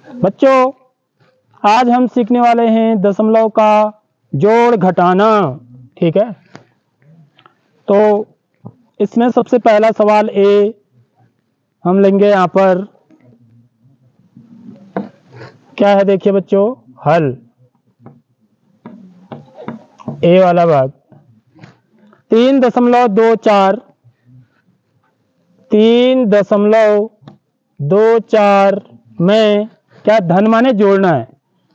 बच्चों, आज हम सीखने वाले हैं दशमलव का जोड़ घटाना। ठीक है, तो इसमें सबसे पहला सवाल ए हम लेंगे। यहां पर क्या है देखिए बच्चों, हल ए वाला भाग 3.24 3.24 में क्या धन माने जोड़ना है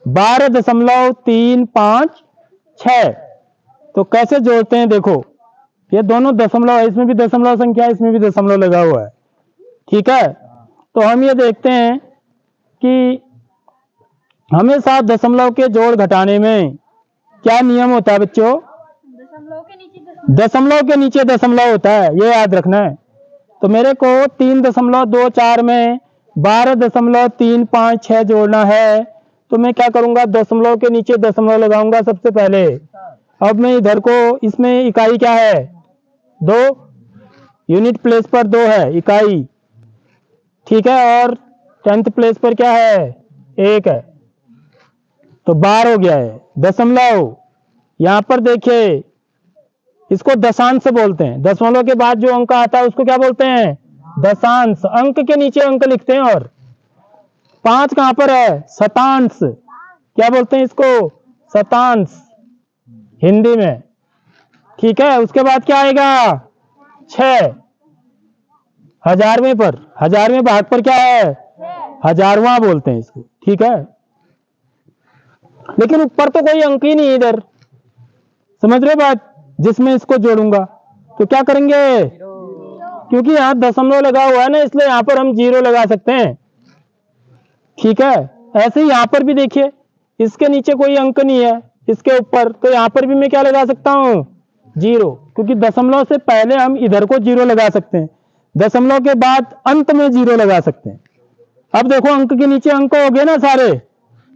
12.356। तो कैसे जोड़ते हैं देखो, ये दोनों दशमलव है, इसमें भी दशमलव संख्या है, इसमें भी दशमलव लगा हुआ है। ठीक है, तो हम ये देखते हैं कि हमेशा दशमलव के जोड़ घटाने में क्या नियम होता है बच्चों, दशमलव के नीचे दशमलव होता है, ये याद रखना है। तो मेरे को 3.24 में 12.356 जोड़ना है, तो मैं क्या करूंगा, दशमलव के नीचे दशमलव लगाऊंगा सबसे पहले। अब मैं इधर को, इसमें इकाई क्या है 2, यूनिट प्लेस पर 2 है इकाई। ठीक है, और 10th प्लेस पर क्या है 1 है, तो 12 हो गया है दशमलव। यहां पर देखिए, इसको दशांश बोलते हैं, दशमलव के बाद जो अंक आता है उसको क्या बोलते हैं, दशांश। अंक के नीचे अंक लिखते हैं। और 5 कहां पर है, शतांश। क्या बोलते हैं इसको, शतांश हिंदी में। ठीक है, उसके बाद क्या आएगा 6, हजारवें पर, हजारवें भाग पर क्या है, हजारवां बोलते हैं इसको। ठीक है, लेकिन ऊपर तो कोई अंक ही नहीं इधर, समझ रहे बात, जिसमें इसको जोड़ूंगा। तो क्या करेंगे, क्योंकि यहां दशमलव लगा हुआ है ना, इसलिए यहां पर हम 0 लगा सकते हैं। ठीक है, ऐसे ही यहां पर भी देखिए, इसके नीचे कोई अंक नहीं है, इसके ऊपर, तो यहां पर भी मैं क्या लगा सकता हूं 0, क्योंकि दशमलव से पहले हम इधर को 0 लगा सकते हैं, दशमलव के बाद अंत में 0 लगा सकते हैं। अब देखो, अंक के नीचे अंक हो गए ना सारे,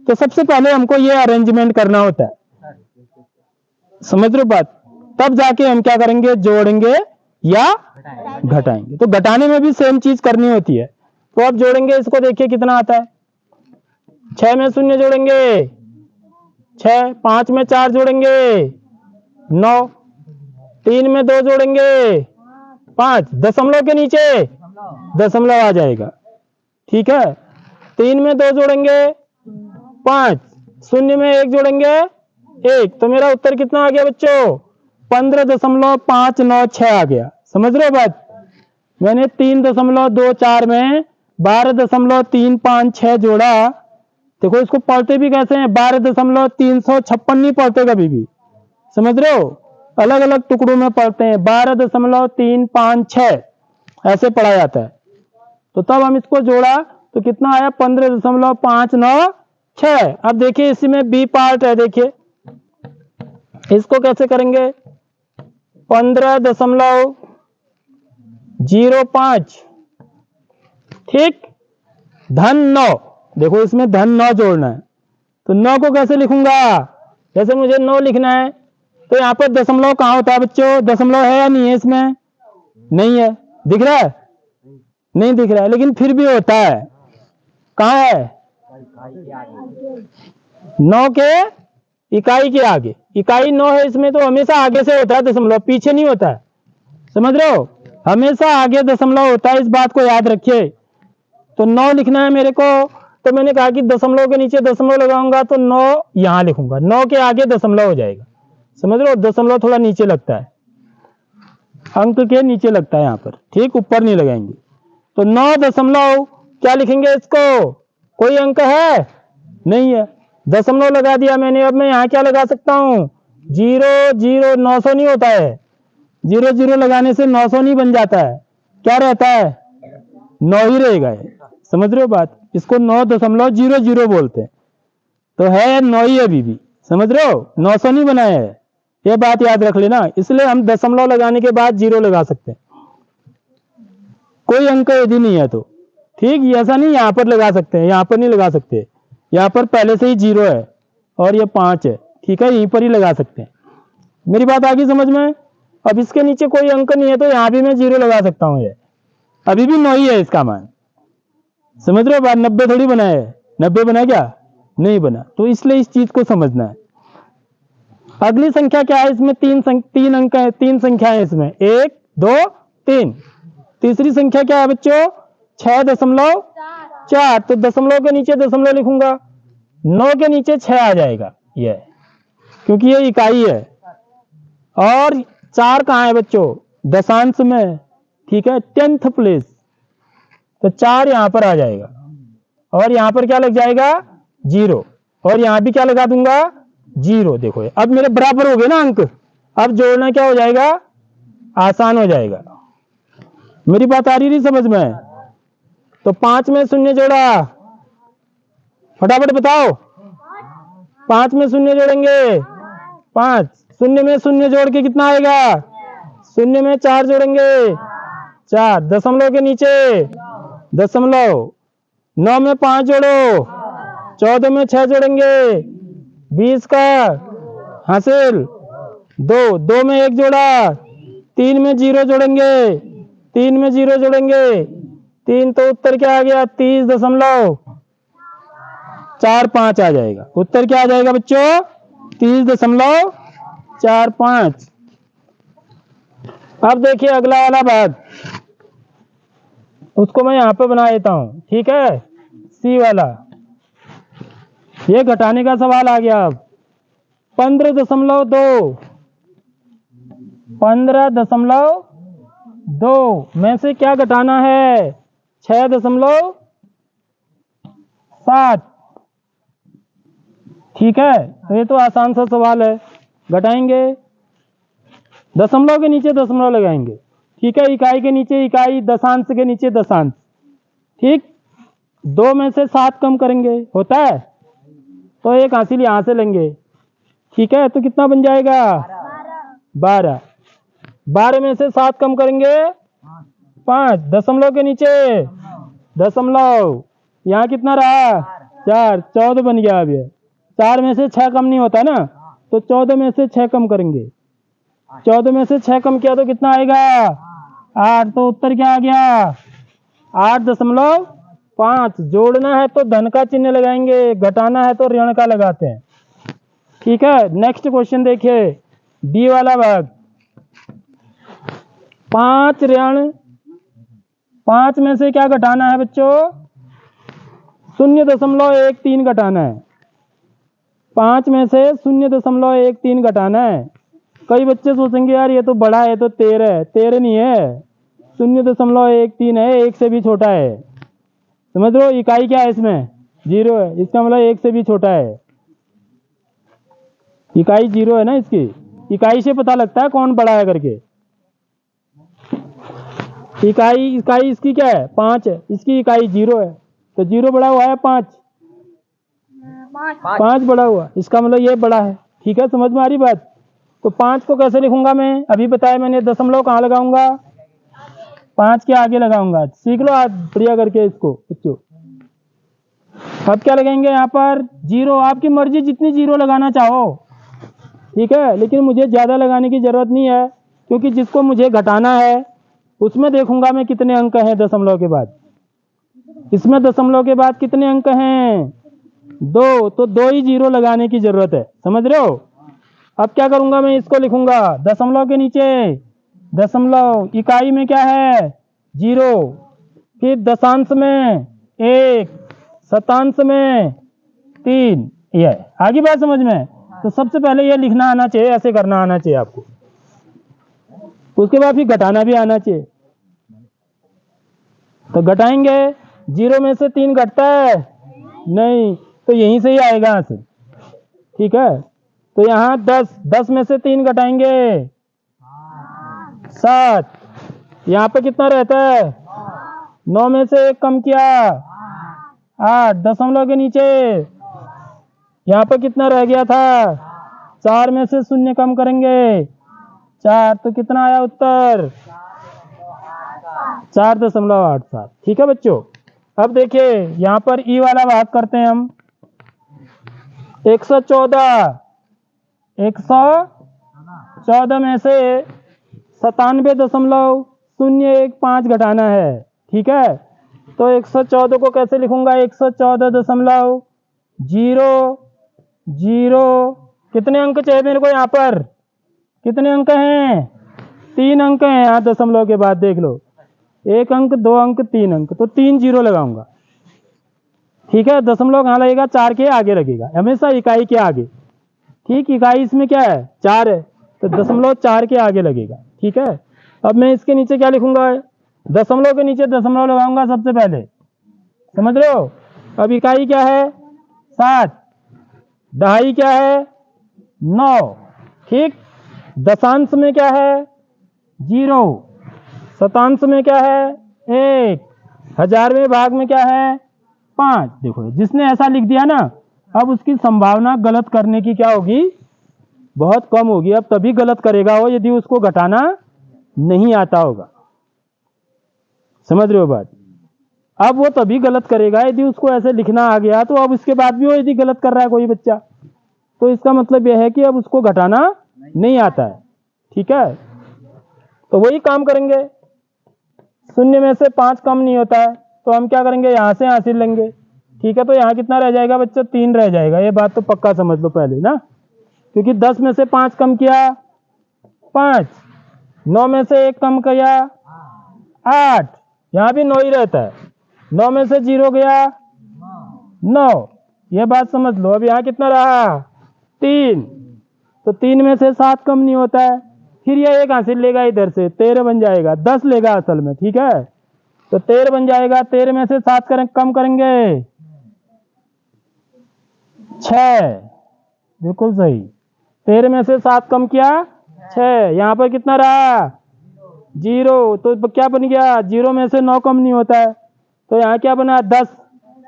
तो सबसे पहले हमको ये अरेंजमेंट करना होता है, समझ रहे हो बात, तब जाके हम क्या करेंगे, जोड़ेंगे या घटाएंगे। तो घटाने में भी सेम चीज करनी होती है। तो अब जोड़ेंगे, इसको देखिए कितना आता है, 6 में 0 जोड़ेंगे 6, 5 में 4 जोड़ेंगे 9, 3 में 2 जोड़ेंगे 5, दशमलव के नीचे दशमलव आ जाएगा। ठीक है, 3 में 2 जोड़ेंगे 5, 0 में 1 जोड़ेंगे 1, तो मेरा उत्तर कितना आ गया बच्चों, 15.596 आ गया। समझ रहे हो बात, मैंने 3.24 में 12.356 जोड़ा। देखो, इसको पढ़ते भी कैसे हैं, 12.356 नहीं पढ़ते कभी भी, समझ रहे हो, अलग अलग टुकड़ों में पढ़ते हैं, 12.356 ऐसे पढ़ा जाता है। तो तब हम इसको जोड़ा तो कितना आया, 15.596। अब देखिए, इसमें बी पार्ट है, देखिए इसको कैसे करेंगे, 15.05, ठीक, धन 9। देखो, इसमें धन 9 जोड़ना है, तो 9 को कैसे लिखूंगा, जैसे मुझे 9 लिखना है, तो यहाँ पर दशमलव कहाँ होता है बच्चों, दशमलव है या नहीं है, इसमें नहीं है, दिख रहा है, नहीं दिख रहा है, लेकिन फिर भी होता है, कहाँ है 9 के इकाई के आगे, इकाई 9 है इसमें, तो हमेशा आगे से होता है दशमलव, पीछे नहीं होता है, समझ रहे हो, हमेशा आगे दशमलव होता है, इस बात को याद रखिए। तो 9 लिखना है मेरे को, तो मैंने कहा कि दशमलव के नीचे दशमलव लगाऊंगा, तो 9 यहां लिखूंगा, 9 के आगे दशमलव हो जाएगा, समझ रहे हो, दशमलव थोड़ा नीचे लगता है, अंक के नीचे लगता है यहाँ पर, ठीक, ऊपर नहीं लगाएंगे। तो 9 दशमलव क्या लिखेंगे इसको, कोई अंक है नहीं है, दशमलव लगा दिया मैंने। अब मैं यहाँ क्या लगा सकता हूँ, 0 0, 900 नहीं होता है, 0 0 लगाने से 900 नहीं बन जाता है, क्या रहता है 9 ही रहेगा ये, समझ रहे हो बात, इसको 9.00 बोलते हैं, तो है 9 ही अभी भी, समझ रहे हो, 900 नहीं बनाया है, ये बात याद रख लेना। इसलिए हम दशमलव लगाने के बाद 0 लगा सकते हैं, कोई अंक यदि नहीं है तो, ठीक, ऐसा नहीं यहाँ पर लगा सकते हैं, यहाँ पर नहीं लगा सकते, यहाँ पर पहले से ही 0 है और ये 5 है, ठीक है, यहीं पर ही लगा सकते हैं। मेरी बात आ गई समझ में। अब इसके नीचे कोई अंक नहीं है, तो यहाँ भी मैं 0 लगा सकता हूँ, ये अभी भी 9 ही है इसका मान, समझ रहे हो बात, 90 थोड़ी बनाया है, 90 बना क्या? नहीं बना। तो इसलिए इस चीज को समझना है। अगली संख्या क्या है? इसमें तीन अंक है, तीन संख्या है इसमें, 1 2 3। तीसरी संख्या क्या है बच्चों? 6.4। तो दशमलव के नीचे दशमलव लिखूंगा, 9 के नीचे 6 आ जाएगा ये, क्योंकि ये इकाई है। और 4 कहाँ है बच्चों? दशांश में, ठीक है, 10th प्लेस। तो 4 यहां पर आ जाएगा, और यहां पर क्या लग जाएगा? 0। और यहां भी क्या लगा दूंगा? 0। देखो अब मेरे बराबर हो गए ना अंक। अब जोड़ना क्या हो जाएगा? आसान हो जाएगा। मेरी बात आ रही नहीं समझ में? तो 5 में शून्य जोड़ा, फटाफट बताओ। 5 में शून्य जोड़ेंगे, 5। शून्य में शून्य जोड़ के कितना आएगा? शून्य में 4 जोड़ेंगे, 4। दशमलव के नीचे दशमलव, 9 में 5 जोड़ो, 14 में 6 जोड़ेंगे, 20 का हासिल, 2 में 1 जोड़ा, 3 में 0 जोड़ेंगे, 3 में 0 जोड़ेंगे, 3। तो उत्तर क्या आ गया? 30.45 आ जाएगा। उत्तर क्या आ जाएगा बच्चों? 30.45। अब देखिए अगला वाला भाग, उसको मैं यहां पे बना देता हूं, ठीक है, सी वाला। ये घटाने का सवाल आ गया। अब 15.2, 15.2 में से क्या घटाना है? 6.7। ठीक है, तो ये तो आसान सा सवाल है। घटाएंगे, दशमलव के नीचे दशमलव लगाएंगे, ठीक है, इकाई के नीचे इकाई, दशांश के नीचे दशांश, ठीक। 2 में से 7 कम करेंगे, होता है, तो एक हासिल यहां से लेंगे, ठीक है। तो कितना बन जाएगा? 12। 12 में से 7 कम करेंगे, 5। दशमलव के नीचे दशमलव, यहाँ कितना रहा? 4। 14 बन गया। अब ये 4 में से 6 कम नहीं होता ना, तो 14 में से 6 कम करेंगे। 14 में से 6 कम किया तो कितना आएगा? 8। तो उत्तर क्या आ गया? 8.5। जोड़ना है तो धन का चिन्ह लगाएंगे, घटाना है तो ऋण का लगाते हैं, ठीक है। नेक्स्ट क्वेश्चन देखिए, डी वाला भाग। 5 ऋण 5 में से क्या घटाना है बच्चों? 0.13 घटाना है। 5 में से 0.13 घटाना है। कई बच्चे सोचेंगे यार ये तो बड़ा है, तो 13 है। 13 नहीं है, 0.13 है, 1 से भी छोटा है। समझ लो, इकाई क्या है इसमें? 0 है, इसका मतलब 1 से भी छोटा है। इकाई 0 है ना इसकी, इकाई से पता लगता है कौन बड़ा है करके। इकाई इसकी क्या है? 5 है, इसकी इकाई 0 है, तो 0 बड़ा हुआ है 5 बड़ा हुआ, इसका मतलब ये बड़ा है, ठीक है। समझ में आ रही बात? तो 5 को कैसे लिखूंगा मैं? अभी बताया मैंने, दशमलव कहाँ लगाऊंगा? 5 के आगे लगाऊंगा। सीख लो आज बढ़िया करके इसको बच्चों। अब क्या लगाएंगे यहाँ पर? 0। आपकी मर्जी, जितनी 0 लगाना चाहो, ठीक है, लेकिन मुझे ज्यादा लगाने की जरूरत नहीं है, क्योंकि जिसको मुझे घटाना है उसमें देखूंगा मैं कितने अंक हैं दशमलव के बाद। इसमें दशमलव के बाद कितने अंक हैं? 2। तो 2 ही 0 लगाने की जरूरत है, समझ रहे हो? अब क्या करूंगा मैं? इसको लिखूंगा दशमलव के नीचे दशमलव, इकाई में क्या है? 0, फिर दशांश में 1, शतांश में 3। ये आगे बात समझ में? तो सबसे पहले ये लिखना आना चाहिए, ऐसे करना आना चाहिए आपको, उसके बाद फिर घटाना भी आना चाहिए। तो घटाएंगे, 0 में से 3 घटता है नहीं, तो यहीं से ही आएगा यहाँ से, ठीक है। तो यहाँ 10 में से 3 घटाएंगे 7। यहाँ पे कितना रहता है? 9 में से 1 कम किया 8। दशमलव के नीचे यहाँ पे कितना रह गया था? 4 में से 0 कम करेंगे 4। तो कितना आया उत्तर? 4.87। ठीक है बच्चों। अब देखिए यहाँ पर ई वाला भाग करते हैं हम। 114 में से 97.015 घटाना है, ठीक है। तो 114 को कैसे लिखूंगा? 114.00। कितने अंक चाहिए मेरे को यहाँ पर? कितने अंक हैं? 3 अंक हैं यहाँ दशमलव के बाद, देख लो, 1 अंक, 2 अंक, 3 अंक, तो 3 जीरो लगाऊंगा। ठीक है, दशमलव कहाँ लगेगा? 4 के आगे लगेगा, हमेशा इकाई के आगे। ठीक, इकाई इसमें क्या है? 4 है, तो दशमलव 4 के आगे लगेगा। ठीक है, अब मैं इसके नीचे क्या लिखूंगा? दशमलव के नीचे दशमलव लगाऊंगा सबसे पहले, समझ रहे हो? अब इकाई क्या है? 7, दहाई क्या है? 9। ठीक, दशांश में क्या है? 0, शतांश में क्या है? 1, 1000वें भाग में क्या है? 5। देखो, जिसने ऐसा लिख दिया ना, अब उसकी संभावना गलत करने की क्या होगी? बहुत कम होगी। अब तभी गलत करेगा वो यदि उसको घटाना नहीं आता होगा, समझ रहे हो बात? अब वो तभी गलत करेगा यदि उसको ऐसे लिखना आ गया, तो अब उसके बाद भी वो यदि गलत कर रहा है कोई बच्चा, तो इसका मतलब यह है कि अब उसको घटाना नहीं आता है। ठीक है, तो वही काम करेंगे। शून्य में से 5 कम नहीं होता है, तो हम क्या करेंगे? यहाँ से हासिल लेंगे। ठीक है, तो यहाँ कितना रह जाएगा बच्चों? 3 रह जाएगा। ये बात तो पक्का समझ लो पहले ना, क्योंकि 10 में से 5 कम किया 5, 9 में से 1 कम किया 8, यहाँ भी 9 ही रहता है। 9 में से 0 गया 9, ये बात समझ लो। अब यहाँ कितना रहा? 3, तो 3 में से 7 कम नहीं होता है, फिर यह 1 हासिल लेगा इधर से, 13 बन जाएगा। 10 लेगा असल में, ठीक है, तो 13 बन जाएगा। 13 में से 7 कम करेंगे 6, बिल्कुल सही। 13 में से 7 कम किया 6, यहाँ पर कितना रहा? 0, तो क्या बन गया? 0 में से 9 कम नहीं होता है, तो यहाँ क्या बना? 10,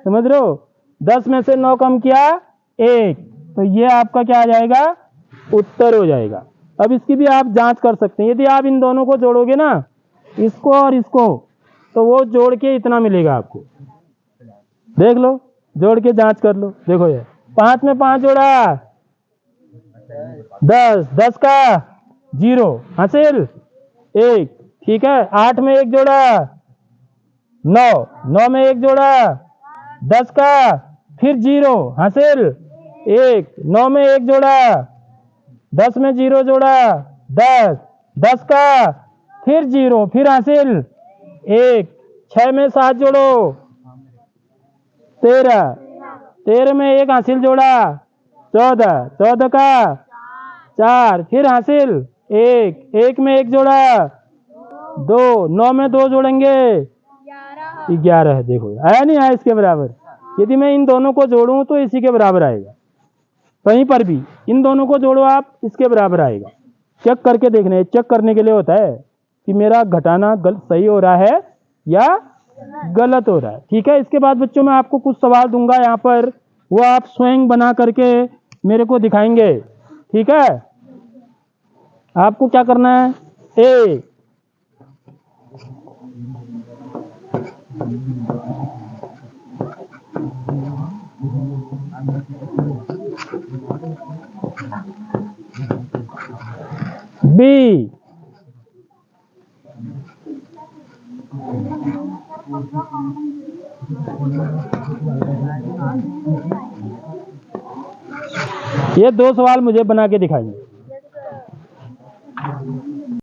समझ रहे हो? 10 में से 9 कम किया 1, तो ये आपका क्या आ जाएगा? उत्तर हो जाएगा। अब इसकी भी आप जांच कर सकते हैं। यदि आप इन दोनों को जोड़ोगे ना, इसको और इसको, तो वो जोड़ के इतना मिलेगा आपको। देख लो, जोड़ के जांच कर लो। देखो, ये 5 में 5 जोड़ा 10, 10 का 0 हासिल 1। ठीक है, 8 में 1 जोड़ा 9, 9 में 1 जोड़ा 10 का फिर 0 हासिल 1, 9 में 1 जोड़ा 10 में 0 जोड़ा 10, 10 का फिर 0 फिर हासिल 1, 6 में 7 जोड़ो 13, 13 में 1 हासिल जोड़ा 14, 14 का 4 फिर हासिल 1, 1 में 1 जोड़ा 2, 9 में 2 जोड़ेंगे 11। देखो, आया नहीं आया इसके बराबर? यदि मैं इन दोनों को जोड़ूं तो इसी के बराबर आएगा। कहीं पर भी इन दोनों को जोड़ो आप, इसके बराबर आएगा। चेक करके देखना है, चेक करने के लिए होता है कि मेरा घटाना सही हो रहा है या गलत हो रहा है। ठीक है, इसके बाद बच्चों मैं आपको कुछ सवाल दूंगा यहाँ पर, वो आप स्वयं बना करके मेरे को दिखाएंगे। ठीक है, आपको क्या करना है? ए, बी, ये 2 सवाल मुझे बना के दिखाइए।